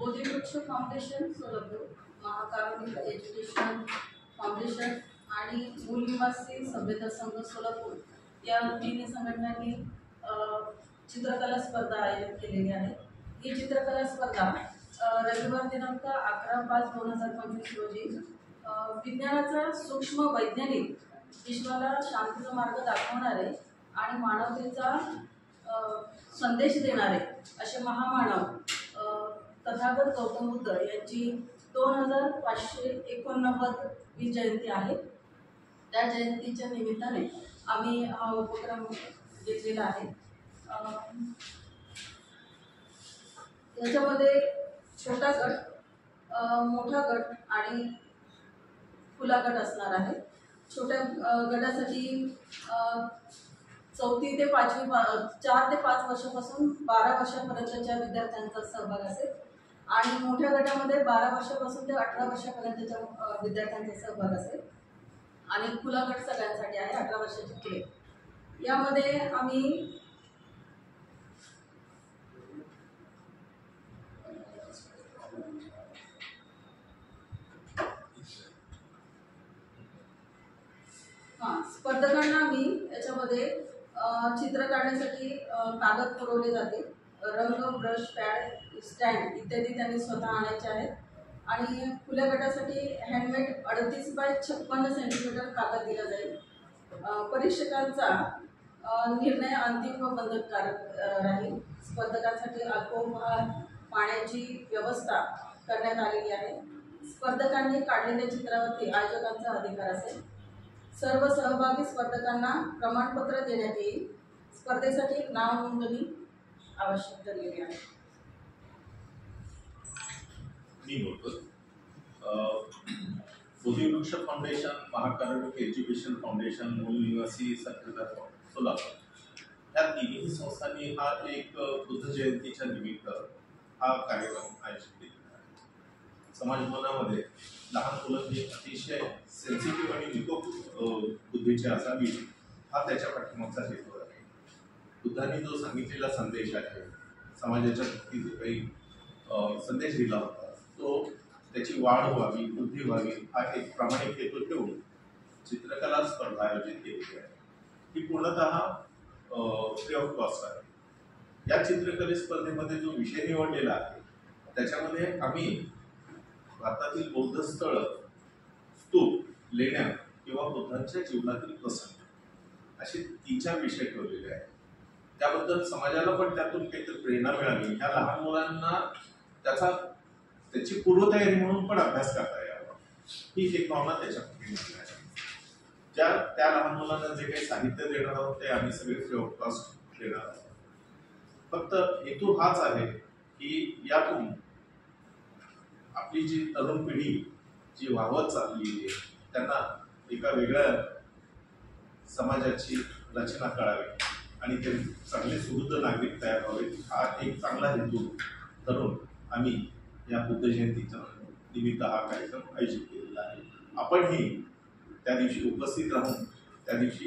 बोधिवृक्ष foundation Solapur, महाकारुणिक education foundation आणि मूल निवासी सभ्यता संघ सोलापूर या तिन्ही संघटनांनी चित्रकला स्पर्धा आयोजित केलेली आहे। ही चित्रकला स्पर्धा रविवार दिनांक 11/5/2025 रोजी विज्ञानाचा सूक्ष्म वैज्ञानिक विश्वाला शांतीचा मार्ग दाखवणारे आणि मानवतेचा संदेश देणारे असे महामानव तथागत गौतम बुद्ध यांची 2589वी जयंती आहे। त्या जयंतीच्या निमित्ताने आम्ही हा उपक्रम घेतलेला आहे। याच्यामध्ये छोटा गट, मोठा गट आणि खुला गट असणार आहे। छोट्या गटासाठी 4 ते 5 वर्षापासून 12 वर्षापर्यंतच्या विद्यार्थ्यांचा सहभाग असेल आणि मोठ्या गटामध्ये 12 वर्षापासून ते 18 वर्षापर्यंतच्या विद्यार्थ्यांचा सहभाग असेल आणि खुला गट सगळ्यांसाठी आहे 18 वर्षाच्या पुढे। यामध्ये आम्ही स्पर्धकांना आम्ही याच्यामध्ये चित्र काढण्यासाठी कागद पुरवले जाते, रंग, ब्रश, पॅड, स्टँड इत्यादी त्यांनी स्वतः आणायचे आहेत। आणि खुल्या गटासाठी हँडमेड 38x56 सेंटीमीटर कागद दिला जाईल। परीक्षकांचा निर्णय अंतिम व बंधनकारक राहील। स्पर्धकांसाठी अल्पोपहार, पाण्याची व्यवस्था करण्यात आलेली आहे। स्पर्धकांनी काढलेल्या चित्रावरती आयोजकांचा अधिकार असेल। सर्व सहभागी स्पर्धकांना प्रमाणपत्र देण्यात येईल। स्पर्धेसाठी नाव नोंदणी आवश्यक ठरलेली आहे। मी बोलतो बोधिवृक्ष फाउंडेशन, महाकारुणिक एज्युकेशन फाउंडेशन, मूल निवासी सभ्यता सोलापूर या तिन्ही संस्थांनी हा एक बुद्ध जयंतीच्या निमित्त हा कार्यक्रम आयोजित केलेला आहे। समाज भवनामध्ये लहान मुलांनी अतिशय सेन्सिटिव्ह आणि निकोप बुद्धीची असावी हा त्याच्या पाठीमागचा हेतू आहे। बुद्धांनी जो सांगितलेला संदेश आहे, समाजाच्या प्रती जो काही संदेश दिला होता तो त्याची वाढ व्हावी, बुद्धी व्हावी हा एक प्रामाणिक हेतू ठेवून चित्रकला स्पर्धा आयोजित केलेली आहे। ही पूर्णतः फ्री ऑफ कॉस्ट आहे। या चित्रकले स्पर्धेमध्ये जो विषय निवडलेला आहे त्याच्यामध्ये आम्ही भारतातील बौद्ध स्थळ, स्तूप, लेण्या किंवा बुद्धांच्या जीवनातील प्रसंग असे 3-4 विषय ठेवलेले आहेत। त्याबद्दल समाजाला पण त्यातून काहीतरी प्रेरणा मिळावी, ह्या लहान मुलांना त्याची पूर्वतयारी म्हणून पण अभ्यास करता यावा ही एक भावना त्याच्यामध्ये आहे। त्या लहान मुलांना जे काही साहित्य देणार आहोत ते आम्ही सगळे फ्री ऑफ कॉस्ट देणार आहोत। फक्त हेतू हाच आहे की यातून आपली जी तरुण पिढी जी वाहवत चालली आहे त्यांना एका वेगळ्या समाजाची रचना कळावी आणि ते चांगले सुहृद नागरिक तयार व्हावेत हा एक चांगला हेतू धरून आम्ही या बुद्ध जयंतीच्या निमित्त हा कार्यक्रम आयोजित केलेला आहे। आपणही त्या दिवशी उपस्थित राहून त्या दिवशी